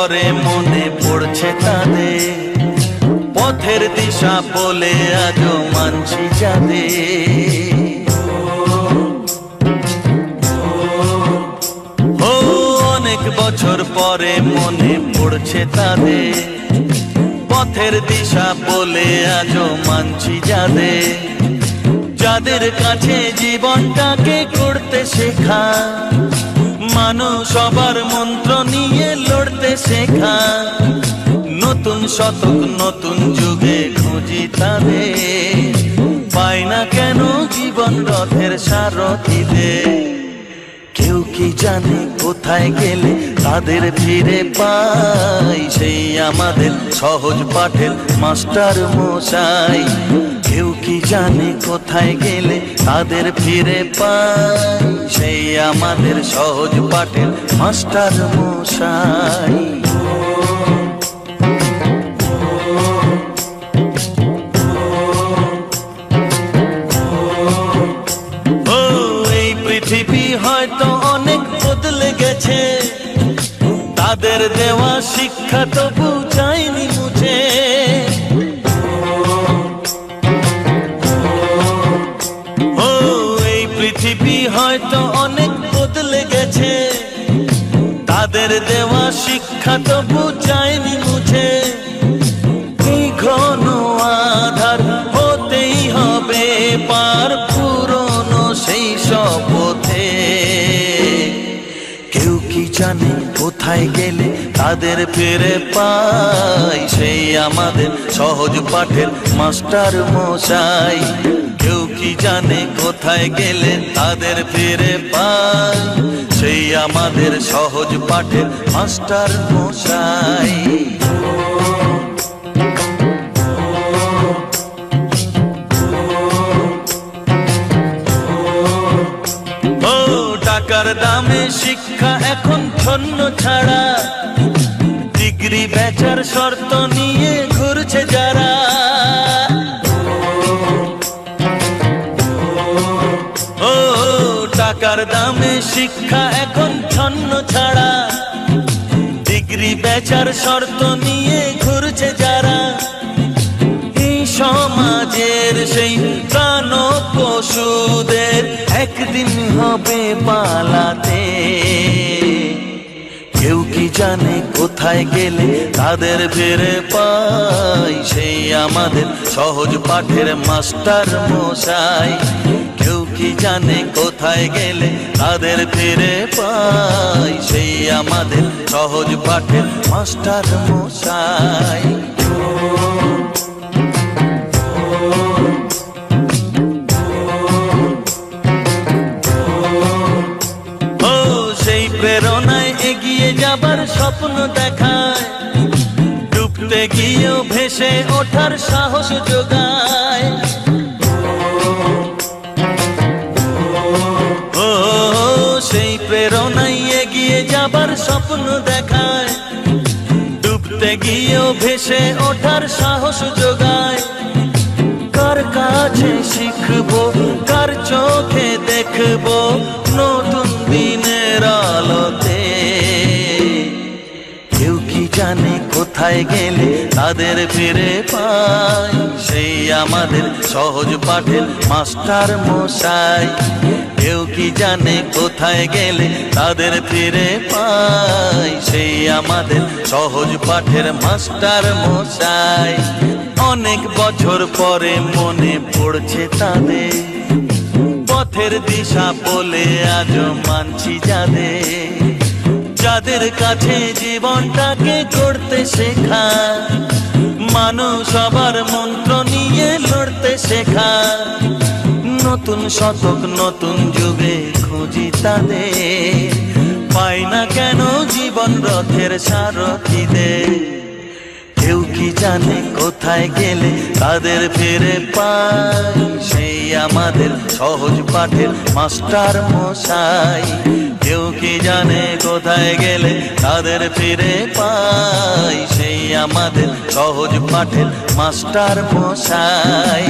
পরে মনে পড়ছে তাদের পথের দিশা বলে আজও মানছি যাদের। ও অনেক বছর পরে মনে পড়ছে তাদের পথের দিশা বলে আজও মানছি যাদের। যাদের কাছে জীবনটাকে করতে শেখা, মানুষ সবার মন্ত্র নিয়ে লড়তে শেখা, নতুন শতক নতুন যুগে খুঁজি তাদের। পাই না কেন জীবন রথের সারথীদের। কেউ কি জানে কোথায় গেলে তাদের ফিরে পাই, সেই আমাদের সহজ পাঠের মাস্টার মশাই। কেউ কি জানে কোথায় গেলে তাদের ফিরে পাই, সেই আমাদের সহজ পাঠের মাস্টার মশাই। ও এই পৃথিবী হয়তো অনেক বদলে গেছে, তাদের দেওয়া শিক্ষা তবু যায়নি মুছে। ও এই পৃথিবী হয়তো অনেক বদলে গেছে, তাদের দেওয়া শিক্ষা তবু যায়নি মুছে। এই ঘন আধার হতেই হবে পার পুরনো সেই শপথে। কেউ কি জানে কোথায় গেলে তাদের ফিরে পাই, সেই আমাদের সহজ পাঠের মাস্টার মশাই। কেউ কি জানে কোথায় গেলে তাদের ফিরে পাই, সেই আমাদের সহজ পাঠের মাস্টার মশাই। ও টাকার দামে শিক্ষা এখন ছন্ন ছাড়া, ডিগ্রি বেচার শর্ত নিয়ে ঘুরছে যারা। ও টাকার দামে শিক্ষা এখন ছন্ন ছাড়া, ডিগ্রি বেচার শর্ত নিয়ে ঘুরছে যারা। এই সমাজের সেই প্রাণ পশুদের একদিন হবে পালাতে। কেউ কি জানে কোথায় গেলে তাদের ফিরে পাই, সেই আমাদের সহজ পাঠের মাস্টার মশাই। কেউ কি জানে কোথায় গেলে তাদের ফিরে পাই, সেই আমাদের সহজ পাঠের মাস্টার মশাই। ও সেই প্রেরণায় এগিয়ে যাবার স্বপ্ন দেখায়, ডুবতে গিয়েও ভেসে ওঠার সাহস যোগায়। ও সেই প্রেরণায় এগিয়ে যাবার স্বপ্ন দেখায়, ডুবতে গিয়েও ভেসে ওঠার সাহস যোগায়। কার কাছে শিখবো, কার চোখে দেখবো নতুন দিনের আলোতে। কেউ কি জানে কোথায় গেলে তাদের ফিরে পাই, সেই আমাদের সহজ পাঠের মাস্টার মশাই। কেউ কি জানে কোথায় গেলে তাদের ফিরে পাই, সেই আমাদের সহজ পাঠের মাস্টার মশাই। অনেক বছর পরে মনে পড়ছে তাদের পথের দিশা বলে আজও মানছি যাদের। যাদের কাছে জীবনটাকে করতে শেখা, মানুষ সবার মন্ত্র নিয়ে লড়তে শেখা, নতুন শতক নতুন যুগে খুঁজি তাদের। পাই না কেন জীবন রথের সারথীদের। কেউ কি জানে কোথায় গেলে তাদের ফিরে পাই, সেই আমাদের সহজ পাঠের মাস্টার মশাই। কেউ কি জানে কোথায় গেলে তাদের ফিরে পাই, সেই আমাদের সহজ পাঠের মাস্টার মশাই।